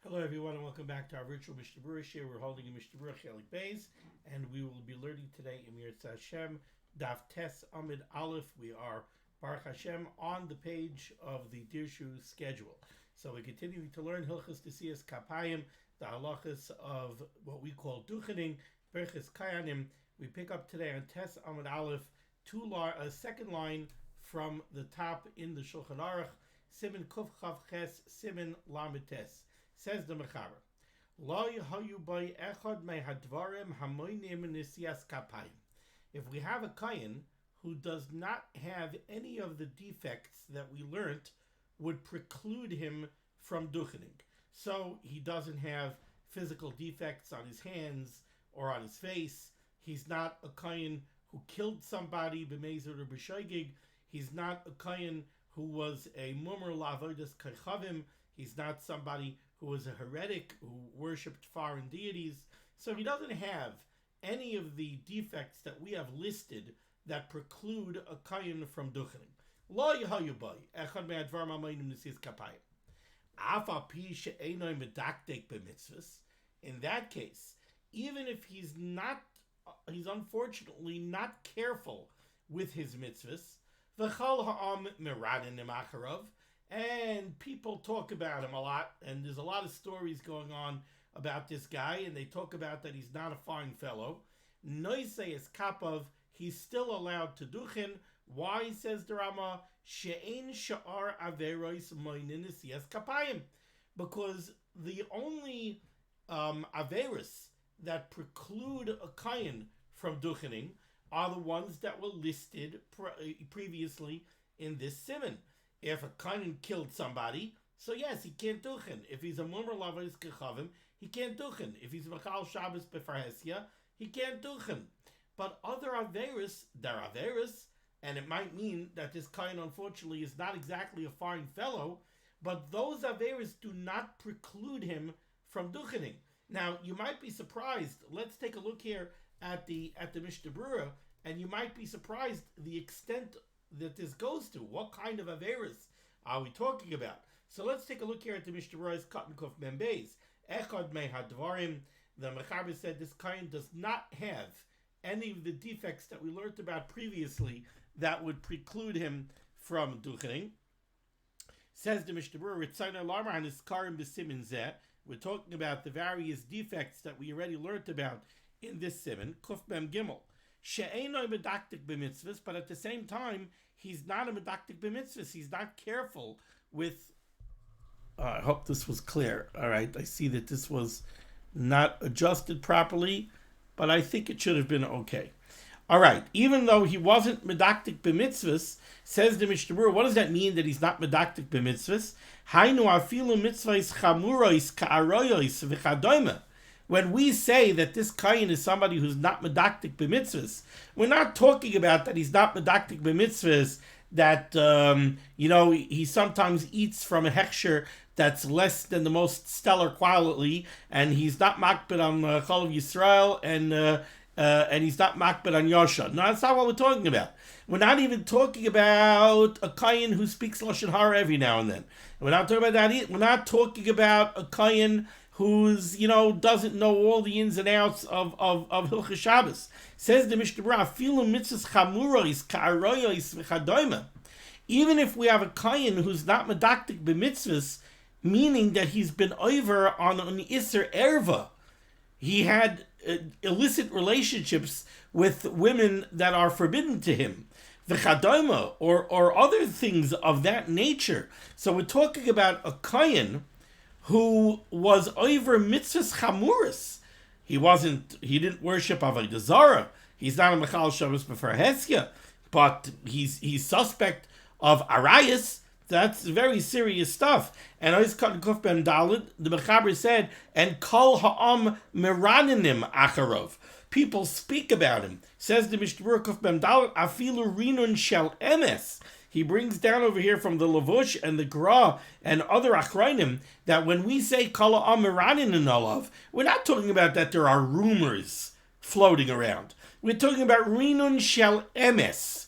Hello everyone and welcome back to our virtual Mishnah Berurah share. We're holding a Mishnah Berurah Chelik Beis, and we will be learning today Emir Hashem Daf Tes Amid Aleph. We are Baruch Hashem on the page of the Dirshu schedule. So we're continuing to learn halachos Tesias Kapayim, the halachos of what we call duchening, Birchas Kohanim. We pick up today on Tes Amid Aleph, second line from the top in the Shulchan Aruch, Siman Kuf Chav Ches, Siman Lamed Tes. Says the Mechaber, Lo yahayu by echad me hadvarim hamoinim nisias kapayim. If we have a kohen who does not have any of the defects that we learnt would preclude him from duchening. So he doesn't have physical defects on his hands or on his face. He's not a kohen who killed somebody b'mezer or b'shoigig. He's not a kohen who was a mummer la'avodas kechavim. He's not somebody who was a heretic, who worshipped foreign deities. So he doesn't have any of the defects that we have listed that preclude a kohen from duchening. Lo yahayu bai, echad me'advar ma'mayim nesias kapayim. Afa pi she'enoi medakdek b'mitzvahs. In that case, even if he's unfortunately not careful with his mitzvahs, v'chal ha'am meranin imacharav, and people talk about him a lot, and there's a lot of stories going on about this guy, and they talk about that he's not a fine fellow. Noise is kapav, he's still allowed to duchen. Why, says the Rama? She'ein sha'ar averos moinin nesias kapayim. Because the only averos that preclude a kohen from duchening are the ones that were listed previously in this siman. If a kohen killed somebody, so yes, he can't duchen. If he's a mummer la'avodas kechavim, he can't duchen. If he's machal Shabbos b'farhesia, he can't duchen. But other averos, they're averos, and it might mean that this kohen, unfortunately, is not exactly a fine fellow, but those averos do not preclude him from duchening. Now, you might be surprised. Let's take a look here at the Mishnah Berurah, and you might be surprised the extent that this goes to. What kind of averos are we talking about? So let's take a look here at the Mishnah Berurah's Katan Kuf Mem Beis. Echad me hadvarim. The Mechaber said this kohen does not have any of the defects that we learned about previously that would preclude him from duchening. Says the Mishnah Berurah, Ritzayna Lamar and his karim b'simin zeh. We're talking about the various defects that we already learned about in this siman, Kuf Mem Gimel. She'enoi medaktik b'mitzvahs, but at the same time, he's not a medaktik b'mitzvahs. He's not careful with. I hope this was clear. All right, I see that this was not adjusted properly, but I think it should have been okay. All right, even though he wasn't medaktik b'mitzvahs, says the Mishnah Berurah, what does that mean that he's not medaktik b'mitzvahs? Hainu afilu mitzvahs chamuros ka'aroyos v'chadoyma. When we say that this kohen is somebody who's not medaktik b'mitzvahs, we're not talking about that he's not medaktik b'mitzvahs, that, he sometimes eats from a hechsher that's less than the most stellar quality, and he's not makbid on Chol of Yisrael, and he's not makbid on Yosha. No, that's not what we're talking about. We're not even talking about a kohen who speaks Lashon Hara every now and then. We're not talking about that either. We're not talking about a kohen who's, doesn't know all the ins and outs of Hilchos Shabbos. Says the Mishnah Berurah, Afilu mitzvahs chamuros ka'aroyos v'chadoyma. Even if we have a kohen who's not medaktik b'mitzvahs, meaning that he's been over on an iser erva, he had illicit relationships with women that are forbidden to him, v'chadoyma, or other things of that nature. So we're talking about a kohen who was over mitzvahs chamuris. He didn't worship avodah zarah. He's not a machal Shabbos b'farhesia, but he's suspect of arayas. That's very serious stuff. And Ois Katan Kuf Ben Daled, the Mechaber said, and kol ha'am meraninim acharov. People speak about him. Says the Mishnah Berurah Kuf Ben Daled, afilu rinun shel emes. He brings down over here from the Lavush and the Gra and other Achrayim that when we say Kala Amiranin and Olav, we're not talking about that there are rumors floating around. We're talking about Rinun Shel Emes.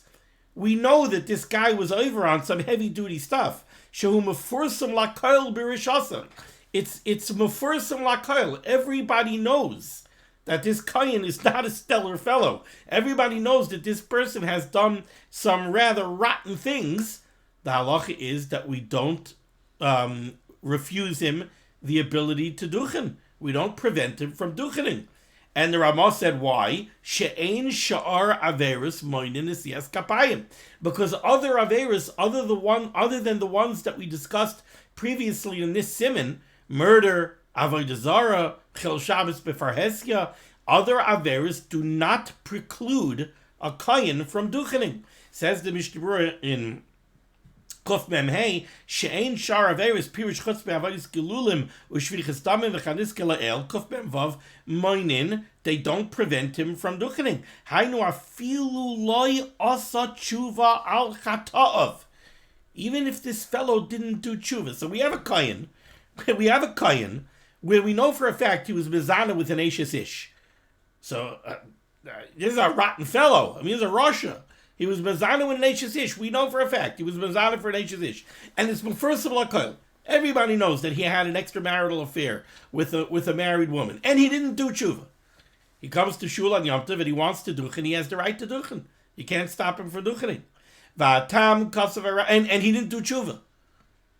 We know that this guy was over on some heavy duty stuff. Shehu Mefursam Lakol Birishasa. It's Mufursim Lakoil. Everybody knows that this kohen is not a stellar fellow. Everybody knows that this person has done some rather rotten things. The halacha is that we don't refuse him the ability to duchen. We don't prevent him from duchening. And the Ramah said, why? She'ein sha'ar averis moinin esiyas kapayim. Because other averis, other than the ones that we discussed previously in this Siman, murder, avodah zarah, chil Shabbos befarheskia, other averis do not preclude a kohen from duchening. Says the Mishnah Berurah in Kuf Mem Hey, she'ein shar averis pirush chutz be'avodas gelulim u'shvichas damim v'chanis kela'el Kuf Mem Vav moinin. They don't prevent him from duchening. Hainu afilu loy asa tshuva al chata'av. Even if this fellow didn't do tshuva. So we have a kohen where we know for a fact he was mezana with an Eishes Ish. So this is a rotten fellow. I mean, he's a Rasha. He was mezana with an Eishes Ish. We know for a fact he was mezana for an Eishes Ish. And it's first of all, everybody knows that he had an extramarital affair with a married woman. And he didn't do tshuva. He comes to shul on Yom Tov and he wants to duchen. He has the right to duchen. You can't stop him from duchening. And he didn't do tshuva.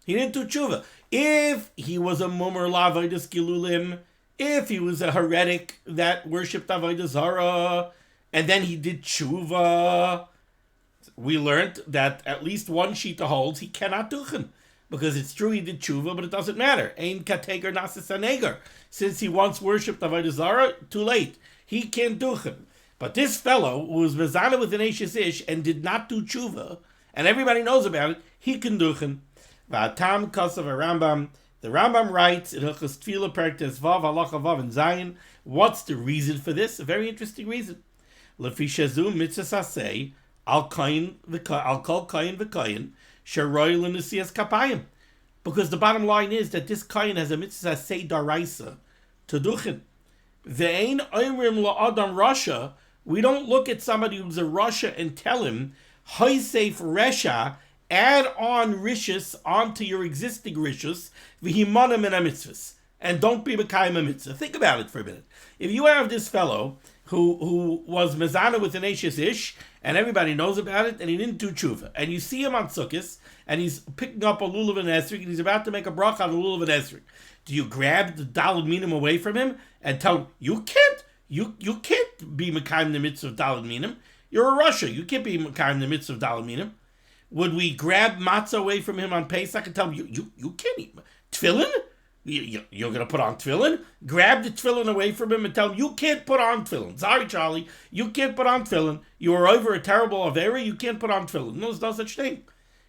He didn't do tshuva. If he was a mummer la'avodas gilulim, if he was a heretic that worshipped avodah zarah, and then he did tshuva, we learned that at least one shita holds he cannot duchen. Because it's true he did tshuva, but it doesn't matter. Ein kateger nasis aneger. Since he once worshipped avodah zarah, too late. He can't duchen. But this fellow who was mezana with an Eishes Ish and did not do tshuva, and everybody knows about it, he can duchen. V'atam kasav Rambam. The Rambam writes in Hilchos Tefillah Perktes Vav Halacha Vav and Zayin. What's the reason for this? A very interesting reason. Lefi shezu mitzvah saseh al kol kohen v'kohen sheroi l'nesias kapayim. Because the bottom line is that this kohen has a mitzvah saseh daraisa to duchen. Ve'ein oimrim la'adam rasha. We don't look at somebody who's a rasha and tell him Hoisef resha, add on rishus onto your existing rishus, v'himanim in a mitzvahs, and don't be mekayim a mitzvah. Think about it for a minute. If you have this fellow who was mezana with an Eishes Ish, and everybody knows about it, and he didn't do tshuva, and you see him on Sukkos, and he's picking up a lulav and esrog, and he's about to make a bracha on a lulav and esrog, do you grab the daled minim away from him and tell him, you can't be mekayim the mitzvah of daled minim? You're a Rasha. You can't be mekayim the mitzvah of daled minim. Would we grab matzah away from him on Pesach and tell him, you can't eat tefillin? You're going to put on tefillin? Grab the tefillin away from him and tell him, you can't put on tefillin. Sorry, Charlie, you can't put on tefillin. You are over a terrible avera, you can't put on tefillin. No, there's no such thing.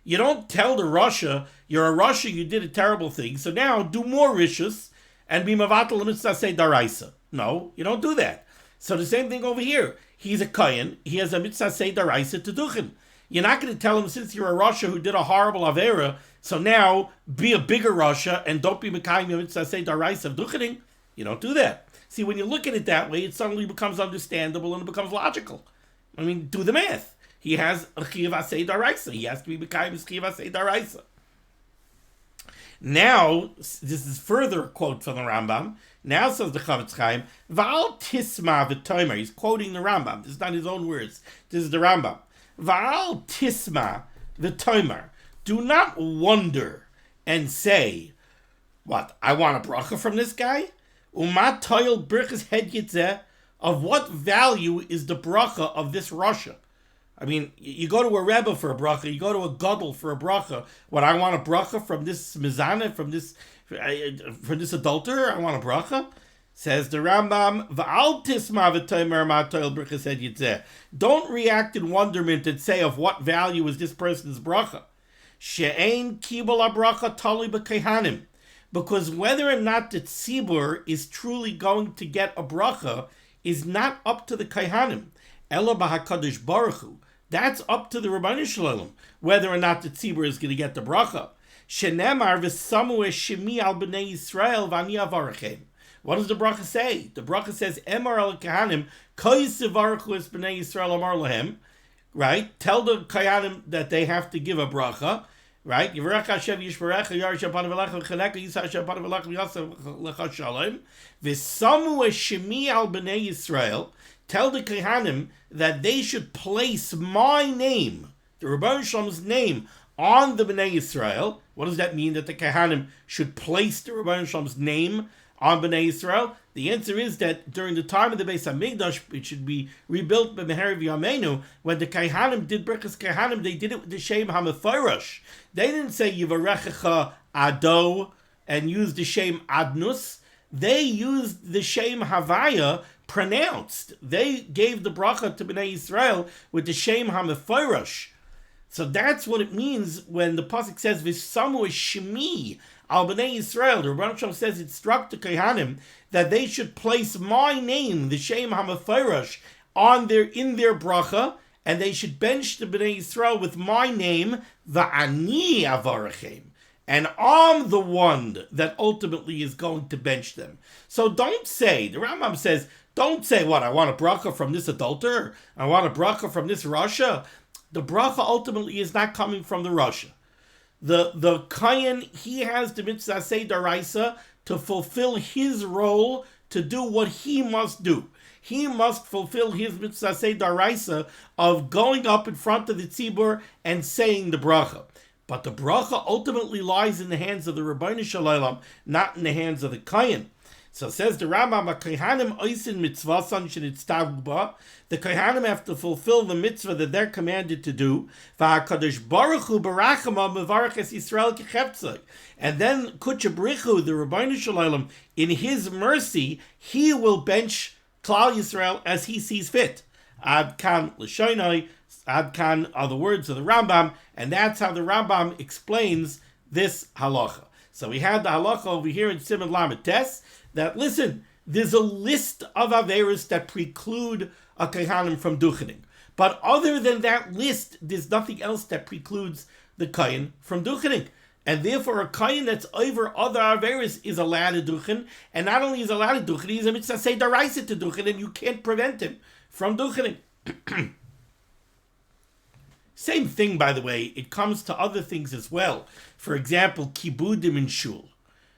You don't tell the Rasha, you're a Rasha, you did a terrible thing, so now do more rishus and be mavatal mitzvah say daraisa. No, you don't do that. So the same thing over here. He's a kohen, he has a mitzvah say daraisa to duchen. You're not going to tell him, since you're a Rasha who did a horrible avera, so now be a bigger Rasha and don't be mekayim mitzvah say daraisa of duchening. You don't do that. See, when you look at it that way, it suddenly becomes understandable and it becomes logical. I mean, do the math. He has a chiyuv asay daraisa. He has to be mekayim his chiyuv asay daraisa. Now, this is further a quote from the Rambam. Now says the Chavetz Chaim, Va'al tisma v'toimer. He's quoting the Rambam. This is not his own words. This is the Rambam. Va'al tisma v'toimer. Do not wonder and say, what, I want a bracha from this guy? Umat toil birchas head yitzeh. Of what value is the bracha of this Rasha? I mean, you go to a Rebbe for a bracha, you go to a Gadol for a bracha. What, I want a bracha from this mizana, from this adulterer? I want a bracha? Says the Rambam, V'al tisma v'toimer ma toil birchas head yitzeh. Don't react in wonderment and say, of what value is this person's bracha? She'ein kibul bracha tali b'kehanim. Because whether or not the tzibur is truly going to get a bracha is not up to the kehanim. Ela b'hakadosh baruch hu. That's up to the Rabbanu Shalom, whether or not the tzibur is going to get the bracha. Shenemar v'samu eshimi al b'nei Yisrael v'ani avarachem. What does the bracha say? The bracha says, Emar al kehanim koyis yivarechu es b'nei Yisrael amar lahem. Right? Tell the kehanim that they have to give a bracha. right? Yivarech Hashem yishmerecha, Yarish Apanav Elecha v'chaneka, Yisrael Hashem Apanav Elecha v'yaseh lecha shalom. V'samu shemi al b'nei Yisrael, tell the Kohanim that they should place my name, the Rebbeinu Shalom's name, on the Bnei Yisrael. What does that mean, that the Kohanim should place the Rebbeinu Shalom's name on Bnei Yisrael? The answer is that during the time of the Beis HaMikdash, it should be rebuilt by Meher V'Yameinu. When the Kohanim did Birchas Kohanim, they did it with the Shem HaMefarash. They didn't say Yivarechecha Ado and use the Shem Adnus. They used the Shem Havaya pronounced. They gave the bracha to Bnei Yisrael with the Shem HaMefarash. So that's what it means when the pasuk says V'samu shemi al bnei Yisrael. The Rebbeinu Shalom says it struck the Kohanim that they should place my name, the Shem HaMefarash, in their bracha, and they should bench the Bnei Yisrael with my name, Va'ani avarachem, and I'm the one that ultimately is going to bench them. So don't say, the Rambam says, don't say, what, I want a bracha from this adulterer, I want a bracha from this rasha. The bracha ultimately is not coming from the rasha. The kohen, he has the mitzvah say daraisa to fulfill his role, to do what he must do. He must fulfill his mitzvah say daraisa of going up in front of the tzibur and saying the bracha. But the bracha ultimately lies in the hands of the Rebbeinu Shalom, not in the hands of the kohen. So says the Rambam, "Kohanim oisin mitzvasan shenitztavu ba." The Kohanim have to fulfill the mitzvah that they're commanded to do. VaHaKadosh Baruch Hu barachama mevarach es Yisrael kecheptzai. And then Kutchabrichu, the Rebbeinu Shalom, in His mercy, He will bench Klal Yisrael as He sees fit. Ad kan l'shoinai. Ad kan are the words of the Rambam, and that's how the Rambam explains this halacha. So we had the halacha over here in Siman Lamed Tes, that, listen, there's a list of averos that preclude a kohanim from duchening. But other than that list, there's nothing else that precludes the kohen from duchening. And therefore, a kohen that's over other averos is allowed to duchen. And not only is allowed to duchen, he's a mitzvah say daraisa to duchen, and you can't prevent him from duchening. Same thing, by the way, it comes to other things as well. For example, kibudim in shul.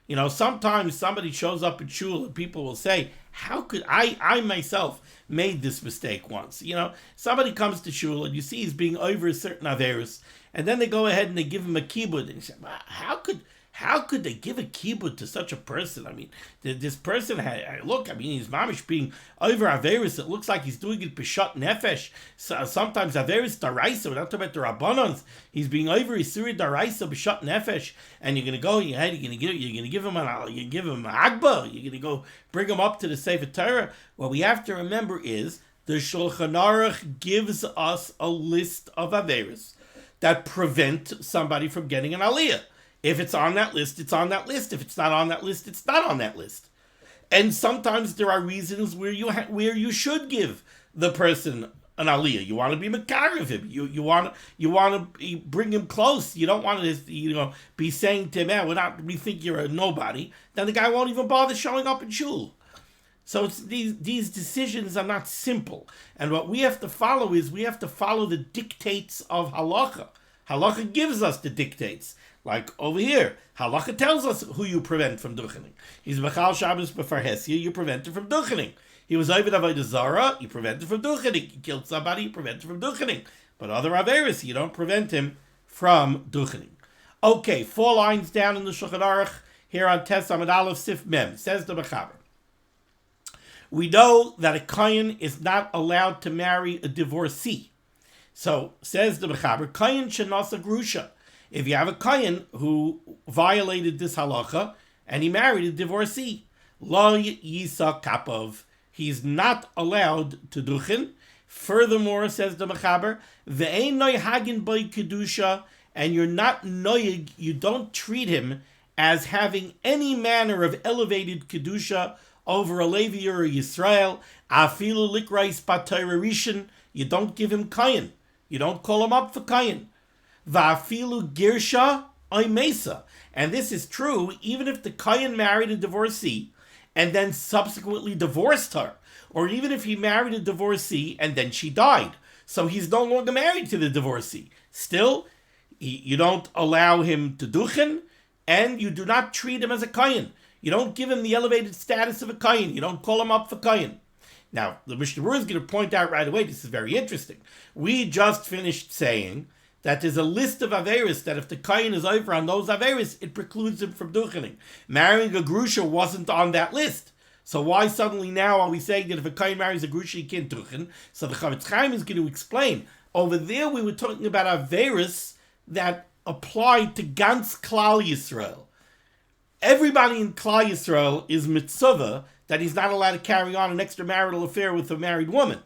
You know, sometimes somebody shows up in shul and people will say, how could I myself made this mistake once. You know, somebody comes to shul and you see he's being over a certain averos, and then they go ahead and they give him a kibud, and you say, well, how could they give a kibud to such a person? I mean, this person had, look, I mean, he's mamish being over averos. It looks like he's doing it b'shat nefesh. So, sometimes averos daraisa, we're not talking about the rabbanons. He's being over isuri daraisa b'shat nefesh, and you're gonna go ahead, you're gonna give him an agba. You're gonna go bring him up to the Sefer Torah. What we have to remember is the Shulchan Aruch gives us a list of averos that prevent somebody from getting an aliyah. If it's on that list, it's on that list. If it's not on that list, it's not on that list. And sometimes there are reasons where you should give the person an aliyah. You want to be makar of him. You want to bring him close. You don't want to be saying to him, we think you're a nobody. Then the guy won't even bother showing up in shul. So it's these decisions are not simple. And what we have to follow is we have to follow the dictates of halacha. Halacha gives us the dictates. Like over here, halacha tells us who you prevent from duchening. He's mechal Shabbos b'far hesia, you prevent him from duchening. He was over avodah zara, you prevent him from duchening. He killed somebody, you prevent him from duchening. But other averos, you don't prevent him from duchening. Okay, 4 lines down in the Shulchan Aruch, here on Tes Amud Aleph Sif Mem, says the Mechaber. We know that a kohen is not allowed to marry a divorcee. So, says the Mechaber, kohen shenasa grusha. If you have a kohen who violated this halacha and he married a divorcee, lo yisa kapov, he's not allowed to duchen. Furthermore, says the Mechaber, ve'ein noy hagin by kedushah, and you're not noyig, you don't treat him as having any manner of elevated kedushah over a Levi or a Yisrael. Afilu likrais b'Torah rishon, you don't give him kohen. You don't call him up for kohen. Va'afilu girsha oimesa. And this is true even if the kohen married a divorcee and then subsequently divorced her. Or even if he married a divorcee and then she died. So he's no longer married to the divorcee. Still, You don't allow him to duchen, and you do not treat him as a kohen. You don't give him the elevated status of a kohen. You don't call him up for kohen. Now, the Mishnah Berurah is going to point out right away, this is very interesting. We just finished saying that there's a list of averis that if the kohen is over on those averis, it precludes him from duchening. Marrying a grusha wasn't on that list. So why suddenly now are we saying that if a kohen marries a grusha, he can't duchen? So the Chofetz Chaim is going to explain. Over there, we were talking about averis that applied to Gans Klal Yisrael. Everybody in Klal Yisrael is mitzvah that he's not allowed to carry on an extramarital affair with a married woman.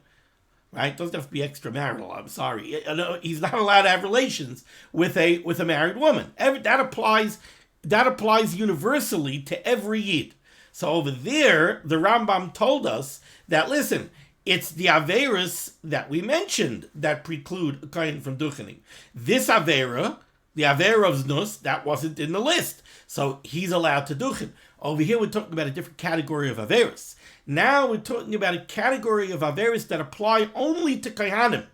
Right? Doesn't have to be extramarital, I'm sorry. He's not allowed to have relations with a married woman. That applies universally to every Yid. So over there, the Rambam told us that, listen, it's the averas that we mentioned that preclude a kohen from duchening. This avera, the avera of znus, that wasn't in the list. So he's allowed to duchen. Over here, we're talking about a different category of averas. Now we're talking about a category of averas that apply only to kohanim.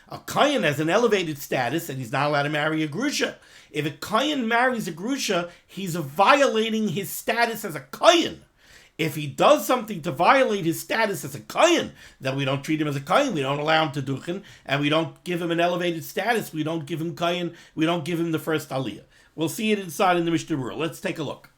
A kohen has an elevated status and he's not allowed to marry a grusha. If a kohen marries a grusha, he's violating his status as a kohen. If he does something to violate his status as a kohen, then we don't treat him as a kohen, we don't allow him to duchen, and we don't give him an elevated status, we don't give him kohen, we don't give him the first aliyah. We'll see it inside in the Mishnah Berurah. Let's take a look.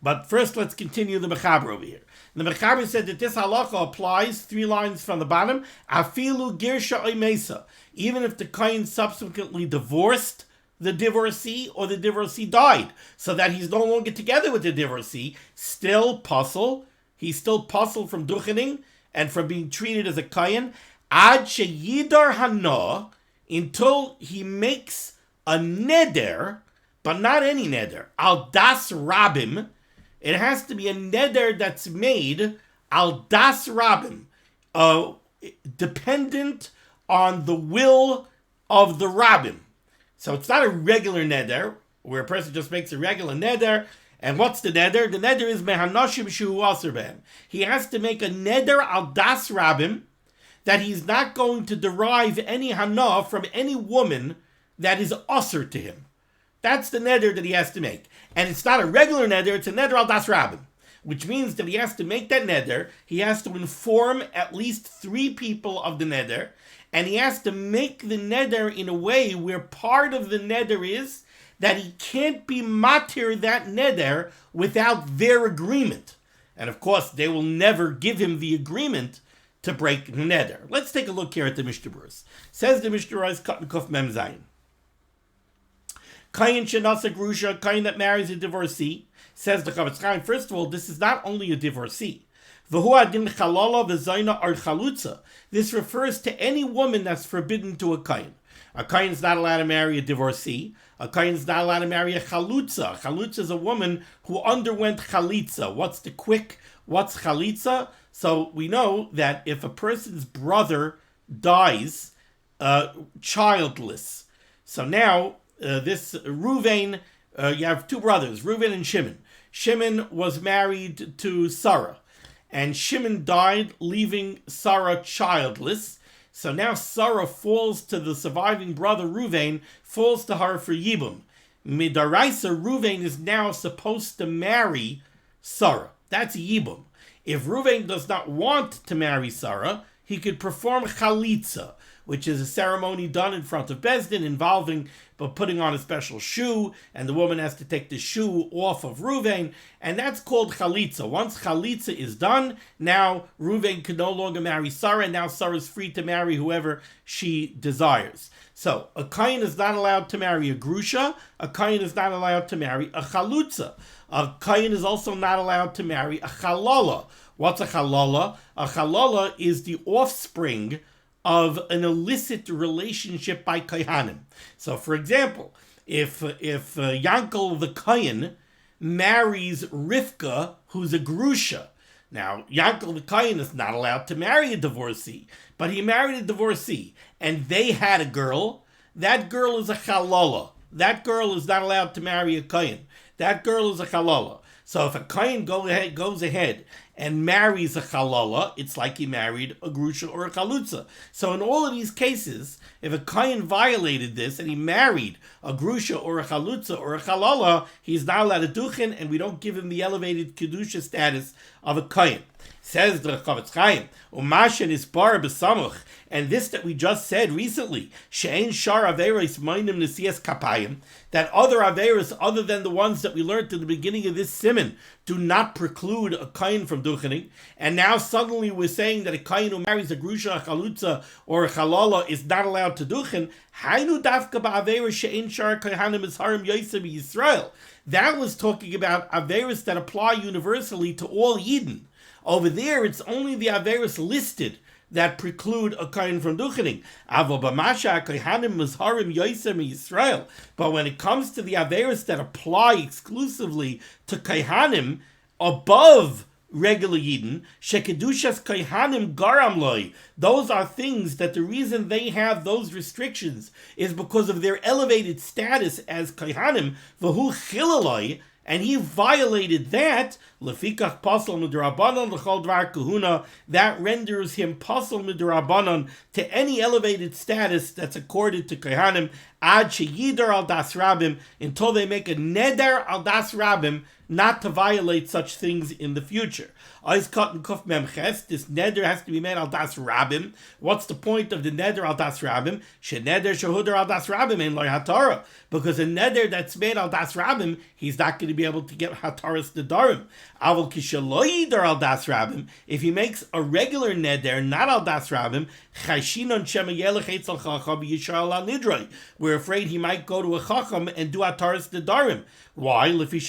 But first, let's continue the Mechaber over here. The Mechaber said that this halacha applies 3 lines from the bottom. Afilu girsha oimesa. Even if the kohen subsequently divorced the divorcee or the divorcee died, so that he's no longer together with the divorcee, still puzzle. He's still puzzled from duchening and from being treated as a kohen. Ad sheyidar hana, until he makes a neder, but not any neder. Al das rabim. It has to be a neder that's made al das rabim, dependent on the will of the rabbim. So it's not a regular neder, where a person just makes a regular neder. And what's the neder? The neder is mehanashim shu aser behem. He has to make a neder al das rabim, that he's not going to derive any hana from any woman that is aser to him. That's the neder that he has to make. And it's not a regular neder, it's a neder al das rabim, which means that he has to make that neder, he has to inform at least 3 people of the neder, and he has to make the neder in a way where part of the neder is that he can't be matir that neder without their agreement. And of course, they will never give him the agreement to break the neder. Let's take a look here at the Mishnah Berurah. Says the Mishnah Berurah, Kat Kuf Mem Zayin. Kohen shenasa grusha, kohen that marries a divorcee, says the Chofetz Chaim. First of all, this is not only a divorcee. V'hu adin chalala v'zayna ar chalutza. This refers to any woman that's forbidden to a kohen. A kohen is not allowed to marry a divorcee. A kohen is not allowed to marry a chalutza. A chalutza is a woman who underwent chalitza. What's chalitza? So we know that if a person's brother dies childless, so now this Reuven, you have 2 brothers, Reuven and Shimon. Shimon was married to Sarah, and Shimon died, leaving Sarah childless. So now Sarah falls to the surviving brother Reuven, falls to her for Yibum. Midaraisa, Reuven is now supposed to marry Sarah. That's Yibum. If Reuven does not want to marry Sarah, he could perform chalitza, which is a ceremony done in front of Bezdin involving putting on a special shoe, and the woman has to take the shoe off of Reuven, and that's called chalitza. Once chalitza is done, now Reuven can no longer marry Sarah, and now Sarah is free to marry whoever she desires. So a kohen is not allowed to marry a grusha, a kohen is not allowed to marry a chalutza. A kohen is also not allowed to marry a chalala. What's a chalala? A chalala is the offspring of an illicit relationship by kohanim. So, for example, if Yankel the kohen marries Rivka, who's a grusha, now Yankel the kohen is not allowed to marry a divorcee, but he married a divorcee, and they had a girl. That girl is a chalala. That girl is not allowed to marry a kohen. That girl is a chalala. So if a kohen goes ahead and marries a halala, it's like he married a grusha or a chalutza. So in all of these cases, if a kohen violated this and he married a grusha or a chalutza or a halala, he's not allowed to duchen, and we don't give him the elevated kedusha status of a kohen. Says the Chavetz Chaim, Umashen is bar b'samuch, and this that we just said recently, she'ein shar averos moinim nesias kapayim, that other averos other than the ones that we learned in the beginning of this siman do not preclude a kohen from duchening, and now suddenly we're saying that a kohen who marries a grusha, a chalutza, or a halala is not allowed to duchen. Hainu dafka ba'averos she'ein shar kohanim izharim yosem Yisrael. That was talking about averos that apply universally to all Yidden. Over there, it's only the averos listed that preclude a kohen from duchening. But when it comes to the averos that apply exclusively to kohanim above regular Yidden, shekedushas kohanim garam loy, those are things that the reason they have those restrictions is because of their elevated status as kohanim, v'hu chilaloi, and he violated that. Lefikach pasal midrabanan l'chol dvar kehunah, that renders him pasal midrabanan to any elevated status that's accorded to kohanim ad sheyidar al das rabim, until they make a neder al das rabim not to violate such things in the future. Ois cut and kuf memches, this neder has to be made al das rabim. What's the point of the neder al das rabim? She neder shehudar al das rabim in loy haTorah, because a neder that's made al das rabim, he's not going to be able to get haTorah's nedarim. Avol kisheloyidar al das rabim, if he makes a regular neder, not al das rabim, chayshinon shema yelech etzel chacham yishal al nidroi, we're afraid he might go to a chacham and do haTorah's nedarim. Why? Because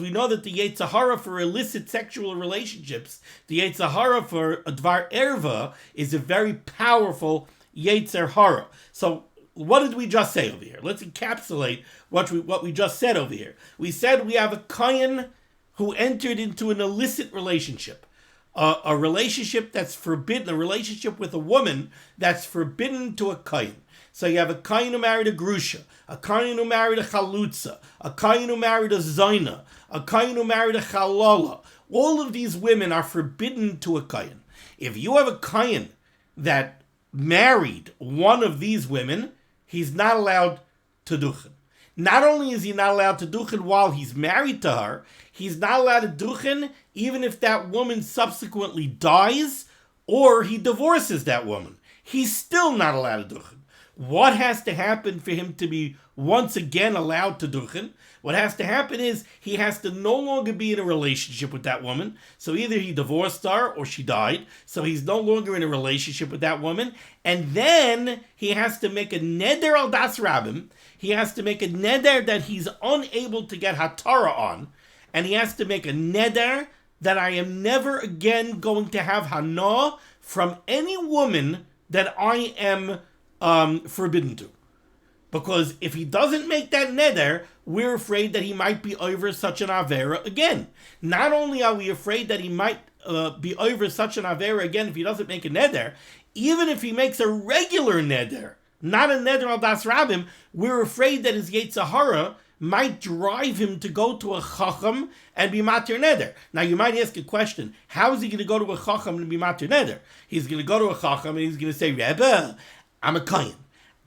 we know that the Yetzahara for illicit sexual relationships, the Yetzahara for a Dvar Erva, is a very powerful Yetzahara. So what did we just say over here? Let's encapsulate what we just said over here. We said we have a kohen who entered into an illicit relationship. A relationship that's forbidden, a relationship with a woman that's forbidden to a kohen. So you have a kohen who married a grusha, a kohen who married a chalutza, a kohen who married a zayna, a kohen who married a halala. All of these women are forbidden to a kohen. If you have a kohen that married one of these women, he's not allowed to duchen. Not only is he not allowed to duchen while he's married to her, he's not allowed to duchen even if that woman subsequently dies or he divorces that woman. He's still not allowed to duchen. What has to happen for him to be once again allowed to duchen? What has to happen is he has to no longer be in a relationship with that woman. So either he divorced her or she died. So he's no longer in a relationship with that woman. And then he has to make a neder al das rabim. He has to make a neder that he's unable to get haTorah on. And he has to make a neder that I am never again going to have hana from any woman that I am forbidden to. Because if he doesn't make that neder, we're afraid that he might be over such an avera again. Not only are we afraid that he might be over such an avera again if he doesn't make a neder, even if he makes a regular neder, not a neder al das rabim, we're afraid that his Yetzahara might drive him to go to a chacham and be matir neder. Now you might ask a question, how is he going to go to a chacham and be matir neder? He's going to go to a chacham and he's going to say, Rebbe, I'm a kohen.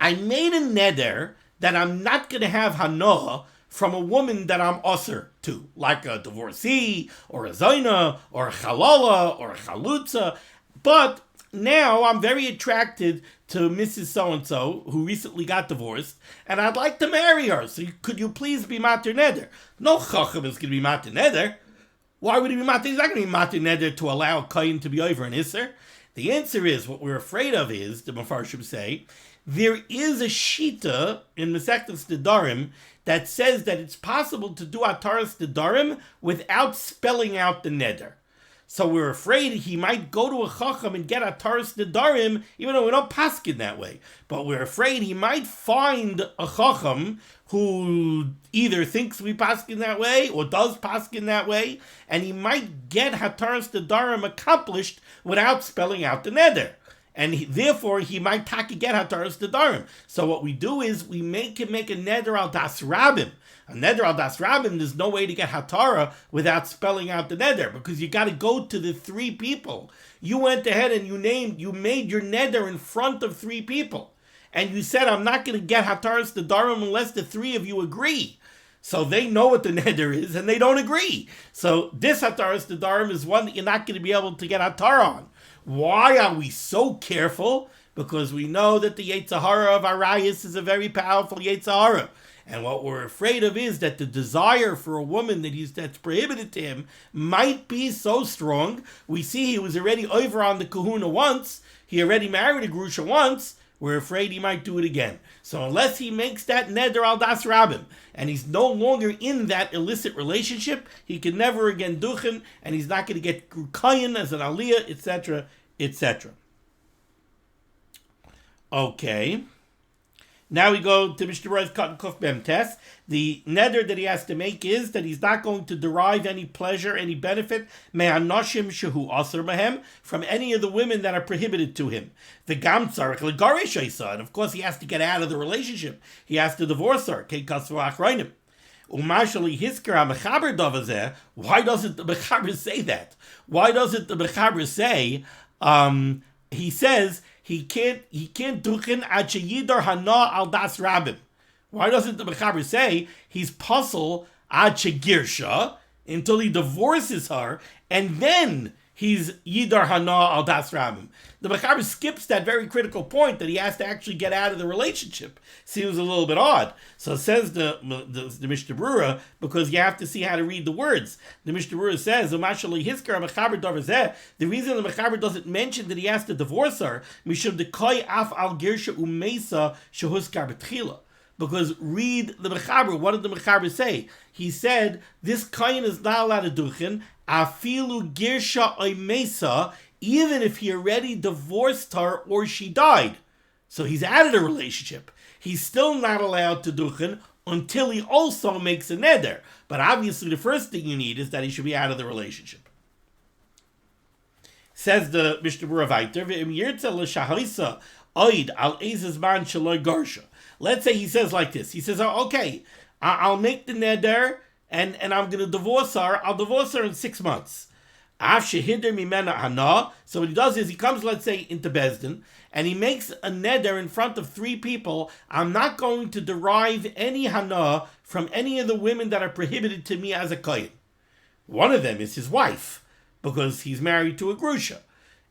I made a neder that I'm not going to have hana from a woman that I'm usher to, like a divorcee, or a zayna, or a halala, or a chalutza. But now I'm very attracted to Mrs. So-and-so, who recently got divorced, and I'd like to marry her. So could you please be matir neder? No chacham is going to be matir neder. Why would he be matir? He's not going to be matir neder to allow a kohen to be over an isser. The answer is, what we're afraid of is, the Mefarshim say, there is a shita in Masechtas Nedarim that says that it's possible to do haTorah's nedarim without spelling out the neder. So we're afraid he might go to a chacham and get haTorah's nedarim, even though we don't paskin that way. But we're afraid he might find a chacham who either thinks we paskin that way or does paskin that way, and he might get haTorah's nedarim accomplished without spelling out the neder. And therefore, he might get haTorah the darim. So what we do is we make him make a neder al das rabim. A neder al das rabim, there's no way to get haTorah without spelling out the neder, because you got to go to the three people. You went ahead and you made your neder in front of three people. And you said, I'm not going to get haTorah the darim unless the three of you agree. So they know what the neder is, and they don't agree. So this haTorah the darim is one that you're not going to be able to get haTorah on. Why are we so careful? Because we know that the Yetzer Hara of Arayis is a very powerful Yetzer Hara. And what we're afraid of is that the desire for a woman that's prohibited to him might be so strong. We see he was already over on the kehunah once. He already married a grusha once. We're afraid he might do it again. So unless he makes that neder al das rabim, and he's no longer in that illicit relationship, he can never again duchen, and he's not going to get kohen as an aliyah, etc., etc. Okay. Now we go to Mishnah Berurah's Cut and Kuf Mem test. The neder that he has to make is that he's not going to derive any pleasure, any benefit, me'anoshim shehu aser mahem, from any of the women that are prohibited to him. The gam tzarich legarish isa, and of course he has to get out of the relationship. He has to divorce her. Kei kasvu achreinim. Umashali hisker ha-mechaber davazeh. Why doesn't the mechaber say that? Why doesn't the mechaber say? He says he can't duchen ad sheyidar hana al das rabim. Why doesn't the mechaber say he's puzzle ad shegirsha until he divorces her, and then he's yidar hana al das rabim? The mechaber skips that very critical point that he has to actually get out of the relationship. Seems a little bit odd. So says the Mishnah Berurah, because you have to see how to read the words. The Mishnah Berurah says, the reason the mechaber doesn't mention that he has to divorce her, mishum dekoy af al girsha umeisa shehuskar betchila. Because read the mechaber. What did the mechaber say? He said this kohen is not allowed to duchen afilu girsha oimesa, even if he already divorced her or she died. So he's out of the relationship. He's still not allowed to duchen until he also makes a neder. But obviously the first thing you need is that he should be out of the relationship. Says the Mishnah Berurah weiter, let's say he says like this. He says, oh, okay, I'll make the neder and I'm going to divorce her. I'll divorce her in 6 months. So what he does is he comes, let's say, into Bezdin, and he makes a neder in front of 3 people. I'm not going to derive any hana from any of the women that are prohibited to me as a kohen. One of them is his wife, because he's married to a grusha.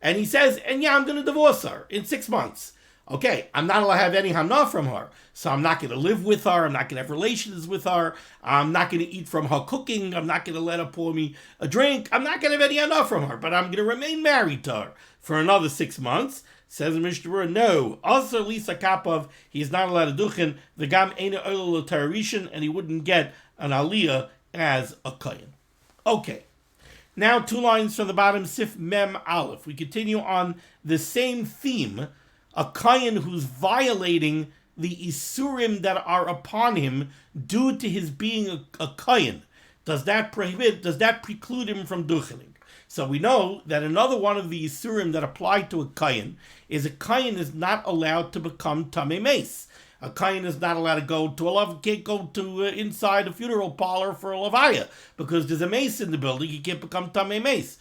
And he says, and yeah, I'm going to divorce her in 6 months. Okay, I'm not allowed to have any hana from her. So I'm not going to live with her. I'm not going to have relations with her. I'm not going to eat from her cooking. I'm not going to let her pour me a drink. I'm not going to have any hana from her. But I'm going to remain married to her for another 6 months. Says the Mishnah Berurah, no. Also, Lisa Kapov, he's not allowed to duchen. The gam eina oil l'tarishin, and he wouldn't get an aliyah as a kohen. Okay. Now 2 lines from the bottom, Sif Mem Aleph. We continue on the same theme. A kohen who's violating the isurim that are upon him due to his being a kohen. Does that preclude him from duchening? So we know that another one of the isurim that apply to a kohen is a kohen is not allowed to become tamei meis. A kohen is not allowed to go to can't go to inside a funeral parlor for a levaya because there's a mace in the building. He can't become tamei meis.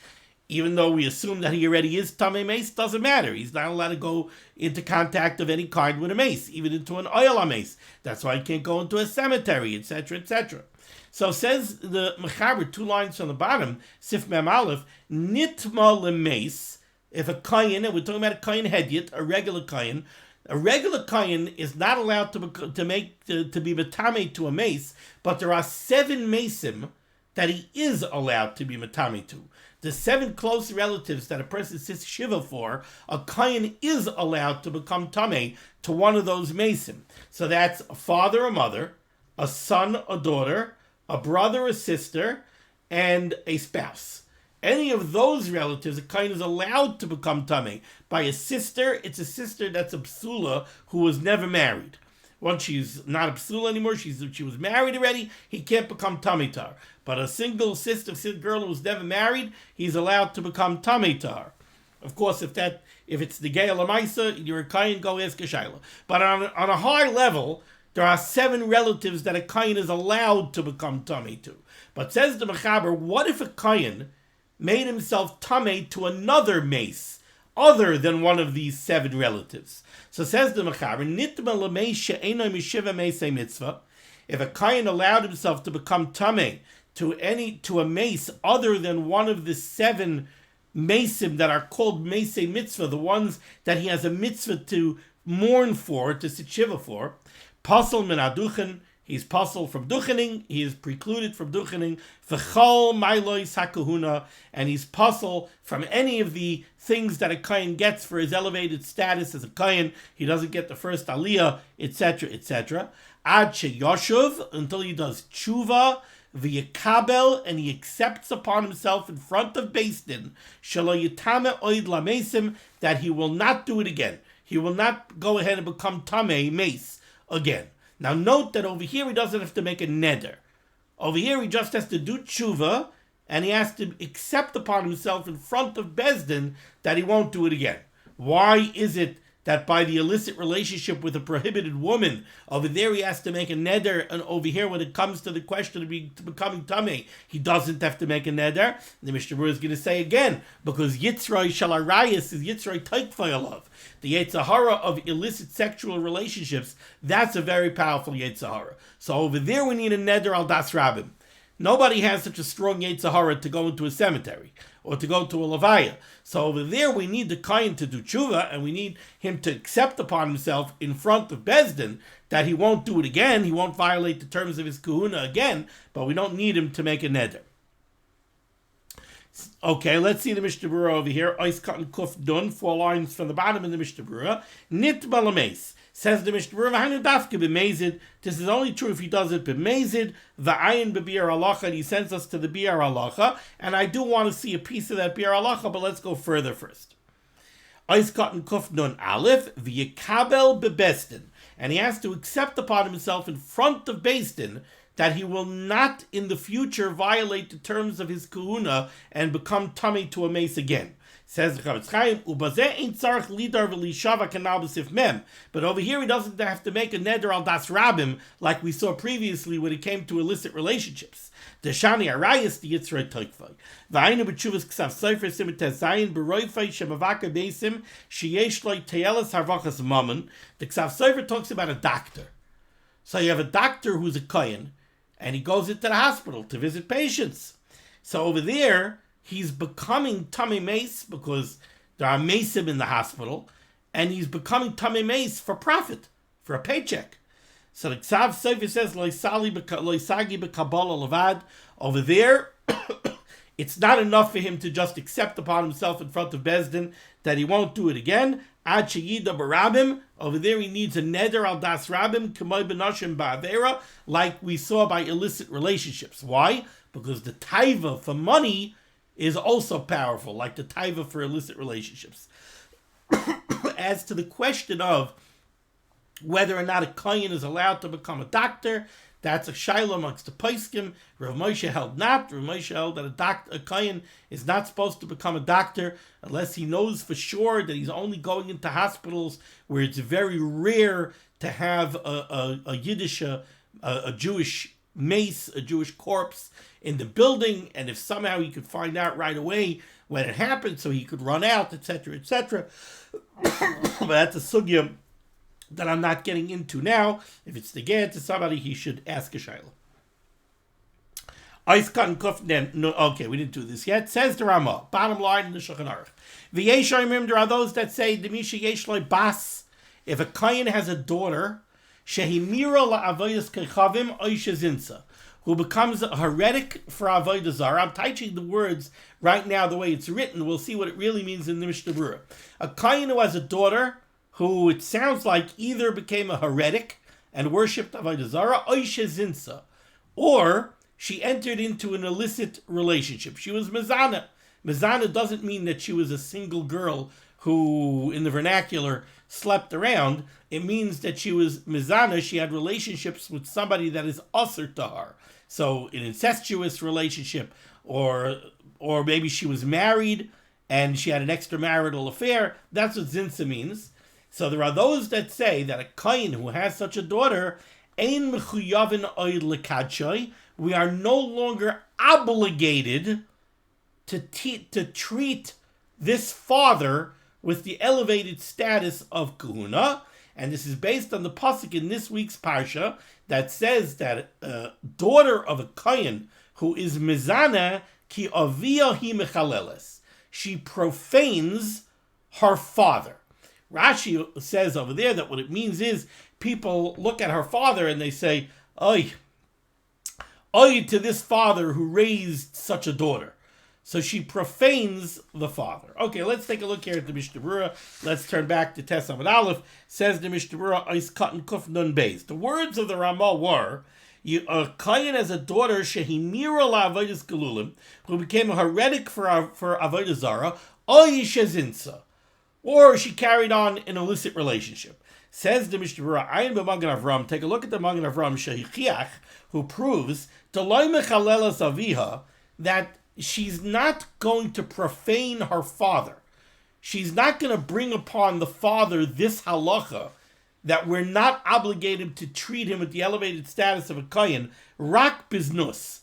Even though we assume that he already is tamei meis, doesn't matter. He's not allowed to go into contact of any kind with a mace, even into an oil mace. That's why he can't go into a cemetery, etc., etc. So says the mechaber 2 lines from the bottom, Sif Mem Aleph, nitma lemeis. If a kohen, and we're talking about a kohen hedyot, a regular kohen is not allowed to be metame to a mace, but there are 7 mesim that he is allowed to be metame to. The 7 close relatives that a person sits shiva for, a kohen is allowed to become tamei to one of those mesim. So that's a father, a mother, a son, a daughter, a brother, a sister, and a spouse. Any of those relatives, a kohen is allowed to become tamei. By a sister, it's a sister that's a psula who was never married. Once she's not a psula anymore, she was married already, he can't become tamei to her. But a single sister girl who was never married, he's allowed to become tamei to her. Of course, if it's the Geya Lamaisa, you're a kohen, go ask a shayla. But on a high level, there are 7 relatives that a kohen is allowed to become tamei to. But says the Mechaber, what if a kohen made himself tamei to another mace, other than one of these 7 relatives? So says the Mechaber, nitma l'meis she'eno mishiva meisei mitzvah. If a kohen allowed himself to become tamei to a mace other than one of the 7 mesim that are called meisei mitzvah, the ones that he has a mitzvah to mourn for, to sit shiva for, pasal min aduchen, he's pasal from duchening, he is precluded from duchening, v'chol mailois hakehunah, and he's pasal from any of the things that a kohen gets for his elevated status as a kohen. He doesn't get the first aliyah, etc., etc. Ad sheyoshuv, until he does tshuva, v'yekabel, and he accepts upon himself in front of Beis Din, shelo yitame oid lamesim, that he will not do it again. He will not go ahead and become tamei mace again. Now note that over here he doesn't have to make a neder. Over here he just has to do tshuva, and he has to accept upon himself in front of Beis Din that he won't do it again. Why is it that by the illicit relationship with a prohibited woman, over there he has to make a neder, and over here when it comes to the question of becoming tamei, he doesn't have to make a neder? The Mishnah Berurah is going to say again, because Yitzroi Shalarayas is Yitzroi Taikfayalav. The Yetzirah of illicit sexual relationships, that's a very powerful Yetzirah. So over there we need a neder al das rabbim. Nobody has such a strong Yetzirah to go into a cemetery or to go to a levaya. So over there we need the kohen to do tshuva, and we need him to accept upon himself in front of Beis Din that he won't do it again, he won't violate the terms of his kehunah again, but we don't need him to make a neder. Okay, let's see the Mishnah Berurah over here. Ois Katan Kuf Dun, 4 lines from the bottom of the Mishnah Berurah. Nit balameis. Says the Mishnah Berurah, V'hainu dafke b'mezid. This is only true if he does it b'mezid. V'ayin b'bi'ar halacha, and he sends us to the bi'ar halacha. And I do want to see a piece of that bi'ar halacha, but let's go further first. Ois Katan Kuf Dun Aleph, v'yekabel bebeis din. And he has to accept upon himself in front of Beis Din that he will not in the future violate the terms of his kehunah and become tamei to a mace again. Says the Chavetz Chaim, "Ubazeh ain't tzarich lidar v'lishava kanal b'sif mem." But over here he doesn't have to make a neder al das rabbim like we saw previously when it came to illicit relationships. The shani arayis the yitzrei toikvay. V'ayinu b'tshuvas ksav sofer siman tezayin b'roifay shemavaka beisim sheyesh loy teyelas harvachas mammon. The ksav sofer talks about a doctor. So you have a doctor who's a kohen, and he goes into the hospital to visit patients. So over there, he's becoming tamei mace because there are maceim in the hospital, and he's becoming tamei mace for profit, for a paycheck. So the Ksav Sofer says, Lo sagi b'kabbalah levad. Over there, it's not enough for him to just accept upon himself in front of Beis Din that he won't do it again. Ad sheyida b'rabim. Over there, he needs a neder al das rabim, k'may b'nashim ba'avera, like we saw by illicit relationships. Why? Because the taiva for money is also powerful, like the taiva for illicit relationships. As to the question of whether or not a kohen is allowed to become a doctor, that's a shaila amongst the poskim. Rav Moshe held not. Rav Moshe held that a kohen is not supposed to become a doctor unless he knows for sure that he's only going into hospitals where it's very rare to have a Yiddish, a Jewish mace, a Jewish corpse in the building, and if somehow he could find out right away when it happened so he could run out, etc., etc. But that's a sugya that I'm not getting into now. If it's the get to somebody, he should ask a shayla. No, okay, we didn't do this yet. Says the Ramah, bottom line in the Shulchan Aruch. V'yeshayimim, there are those that say, Demisha yeshloi bas, if a kohen has a daughter, shehimira la'avodas kechavim oisha zinsa, who becomes a heretic for avodah zarah. I'm teaching the words right now the way it's written. We'll see what it really means in the Mishnah Berurah. A kohen who has a daughter who it sounds like either became a heretic and worshipped avodah zarah, oisha zinsa, or she entered into an illicit relationship. She was mezana. Mezana doesn't mean that she was a single girl who, in the vernacular, slept around. It means that she was mezana. She had relationships with somebody that is usher to her. So an incestuous relationship, or maybe she was married and she had an extramarital affair. That's what zinsa means. So there are those that say that a kohen who has such a daughter, ein mechuyavin oid lekadshay, we are no longer obligated to treat this father with the elevated status of kehunah. And this is based on the pasuk in this week's parsha that says that a daughter of a kohen who is mizana ki avia hi mechaleles, she profanes her father. Rashi says over there that what it means is people look at her father and they say, oy to this father who raised such a daughter. So she profanes the father. Okay, let's take a look here at the Mishnah Berurah. Let's turn back to Tes Amud Aleph. Says the Mishnah Berurah, Ois Katan Kuf Nun Beis. The words of the Ramah were, a kohen has a daughter, Shehimira la'avodas gelulim, who became a heretic for avodah zara, oy shezinsa, or she carried on an illicit relationship. Says the Mishnah Berurah, Ayin b'Magen Avram, take a look at the Magen Avram, Shehichiach, who proves, Deloi mechalelas aviha, that she's not going to profane her father. She's not going to bring upon the father this halacha that we're not obligated to treat him with the elevated status of a kohen, rak biznus,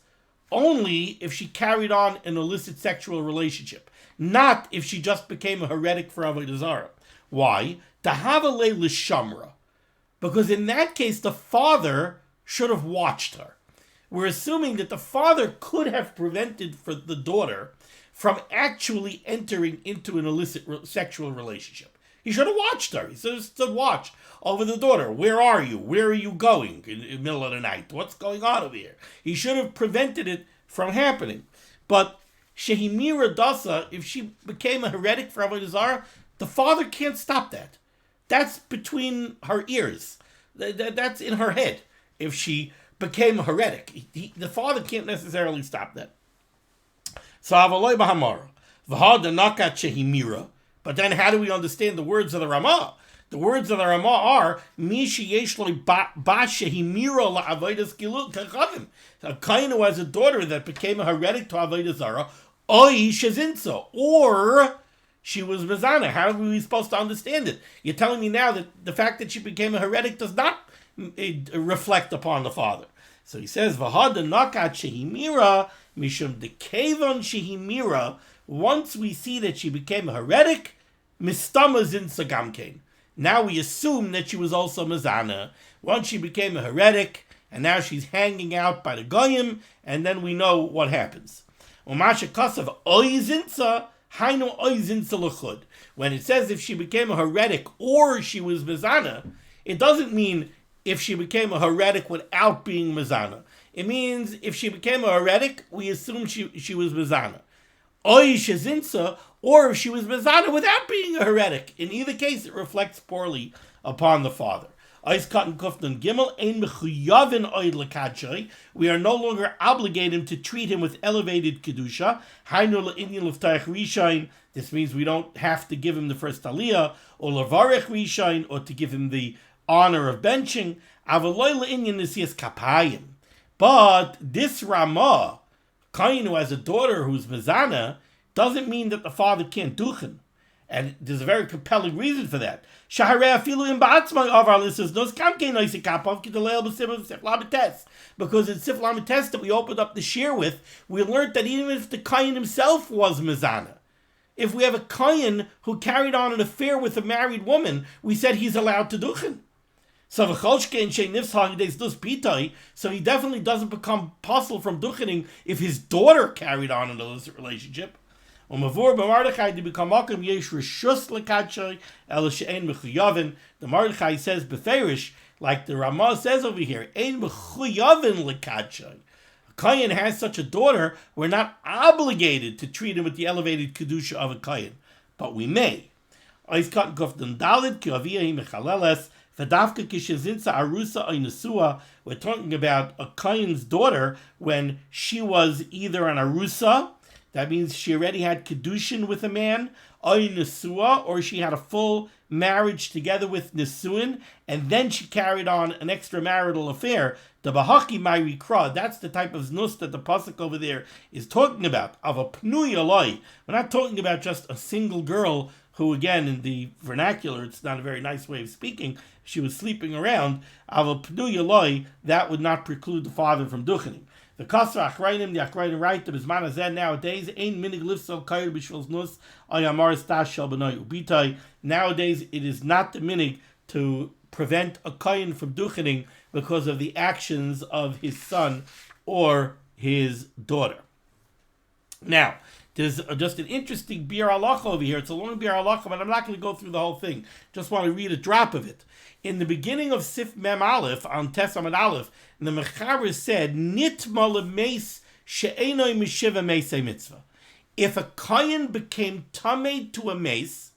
only if she carried on an illicit sexual relationship, not if she just became a heretic for avodah zarah. Why? Tahavale l'shamra, because in that case the father should have watched her. We're assuming that the father could have prevented for the daughter from actually entering into an illicit sexual relationship. He should have watched her. He should have stood watch over the daughter. Where are you? Where are you going in the middle of the night? What's going on over here? He should have prevented it from happening. But Shehimira Dasa, if she became a heretic for avodah zarah, the father can't stop that. That's between her ears. That's in her head. If she became a heretic, the father can't necessarily stop that. So Avaloi Bahamara, V'ha Nakat Shehimira. But then how do we understand the words of the Ramah? The words of the Ramah are, Mishi Yeshloi Ba Shehimira la'avodas kehunah. A kohen who has a daughter that became a heretic to avodah zarah, oy shezinsa, or she was mezana. How are we supposed to understand it? You're telling me now that the fact that she became a heretic does not reflect upon the father. So he says, V'hada nakat shehimira mishum dekevon shehimira. Once we see that she became a heretic, mistama zinsa gamkein. Now we assume that she was also mezana. Once she became a heretic, and now she's hanging out by the goyim, and then we know what happens. Umasha kasav oy zinsa, hainu oy zinsa l'chud. When it says if she became a heretic or she was mezana, it doesn't mean if she became a heretic without being mezana. It means if she became a heretic, we assume she was mezana. Oy shezinsa, or if she was mezana without being a heretic. In either case, it reflects poorly upon the father. We are no longer obligated to treat him with elevated kedushah. This means we don't have to give him the first aliyah, or levarech rishain, or to give him the honor of benching. But this Ramah, kohen who has a daughter who's mezana, doesn't mean that the father can't duchen. And there's a very compelling reason for that. Because in Sif Lamites that we opened up the shir with, we learned that even if the kohen himself was mezana, if we have a kohen who carried on an affair with a married woman, we said he's allowed to duchen. So he definitely doesn't become possible from duchening if his daughter carried on an illicit relationship. The Mordechai says beferish, like the Ramah says over here, a kohen has such a daughter, we're not obligated to treat him with the elevated kedushah of a kohen, but we may. We're talking about a kohen's daughter when she was either an arusa, that means she already had kedushin with a man, or she had a full marriage together with Nisuin, and then she carried on an extramarital affair, the Bahaki Mairikra, that's the type of znus that the pasuk over there is talking about. Of a pnuya loy. We're not talking about just a single girl who, again, in the vernacular, it's not a very nice way of speaking, she was sleeping around. Of a pnuya loy, that would not preclude the father from duchening. The Kasra Achrayim, the Achrayim write, the Bisman Hazeh nowadays, Ein minig lifsel kair b'shvil znus, ayamar stash shel b'noi ubitai. Nowadays, it is not the minig to prevent a kohen from duchening because of the actions of his son or his daughter. Now, there's just an interesting bir halacha over here. It's a long bir halacha, but I'm not going to go through the whole thing. Just want to read a drop of it. In the beginning of Sif Mem Aleph, on Tes Amud Aleph, the Mechaber said, Nitma lemeis she'enoi mishiva meisei mitzvah. If a kohen became tamei to a mace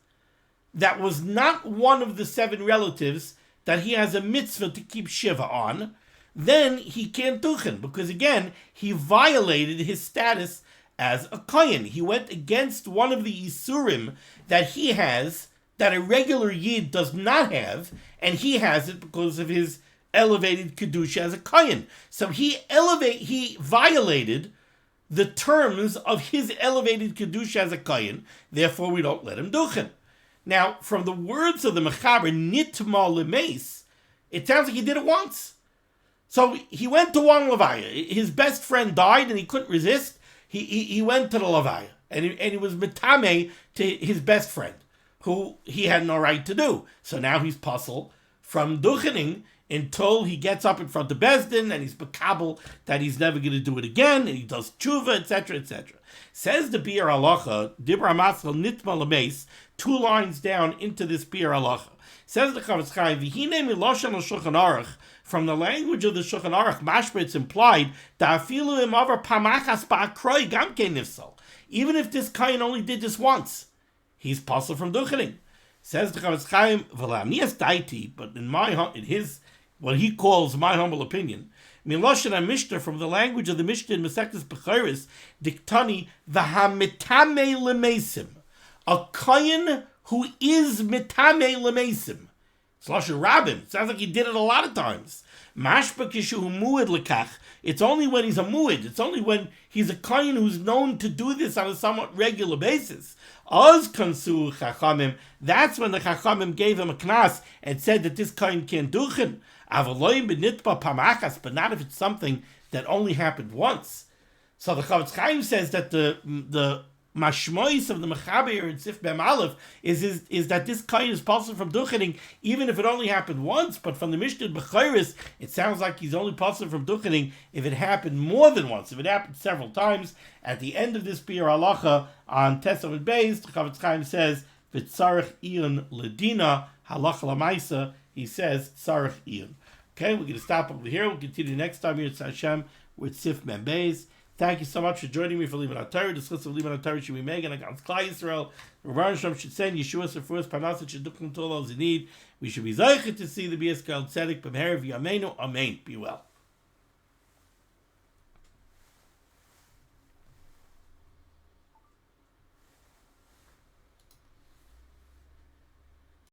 that was not one of the 7 relatives that he has a mitzvah to keep shiva on, then he can't duchen, because again, he violated his status as a kohen. He went against one of the isurim that he has, that a regular yid does not have, and he has it because of his elevated kedushah as a kohen. So he violated the terms of his elevated kedushah as a kohen, therefore we don't let him duchen. Now, from the words of the Mechaber, nitma lemeis, it sounds like he did it once. So he went to one levaya. His best friend died and he couldn't resist. He went to the levaya and he was metame to his best friend, who he had no right to do. So now he's puzzled from duchening until he gets up in front of Bezdin and he's bekabel that he's never going to do it again, and he does tshuva, etc., etc. Says the Bir Halacha, Dibra Masal Nitma Lemeis, 2 lines down into this Bir Halacha. Says the Chavetz Chaim, V'hine miloshan al-Shulchan Aruch, from the language of the Shulchan Aruch, mashma, it's implied, Da'afilu im avar pamachas ba'akroi gam kein nifsal. Even if this kohen only did this once, he's puzzled from duchening. Says the Chavetz Chaim, V'la'anias daiti, but in his, what he calls my humble opinion, Miloshan HaMishnah, from the language of the Mishnah in Masechtas Bechoros, diktani v'hamitame lemesim, a kohen who is mitame lemesim. It's Lashon Rabbim. Sounds like he did it a lot of times. Mashba kishu muad lekach. It's only when he's a muad. It's only when he's a kohen who's known to do this on a somewhat regular basis. Az kansu chachamim. That's when the chachamim gave him a knas and said that this kohen can't duchen. Avaloyim benitba pamachas, but not if it's something that only happened once. So the Chavetz Chaim says that the mashmois of the Mechaber in Sif Mem Aleph is that this kohen is possible from duchening even if it only happened once. But from the Mishnah Bechoros, it sounds like he's only possible from duchening if it happened more than once, if it happened several times. At the end of this Bir Halacha on Tes Amud Beis, the Chavetz Chaim says v'tzarich iyon ledina halacha lamaisa. He says tzarich iyon. Okay, we're going to stop over here. We'll continue next time here at Hashem with Sif Mem Beis. Thank you so much for joining me for limud haTorah. Discuss of limud haTorah should be made against Klal Yisrael. Rabban Shem should send Yeshua for us. Parnasa should look into all those in need. We should be zeichet to see the BSKL Tzedek B'meherav Yameinu. Amen. Be well.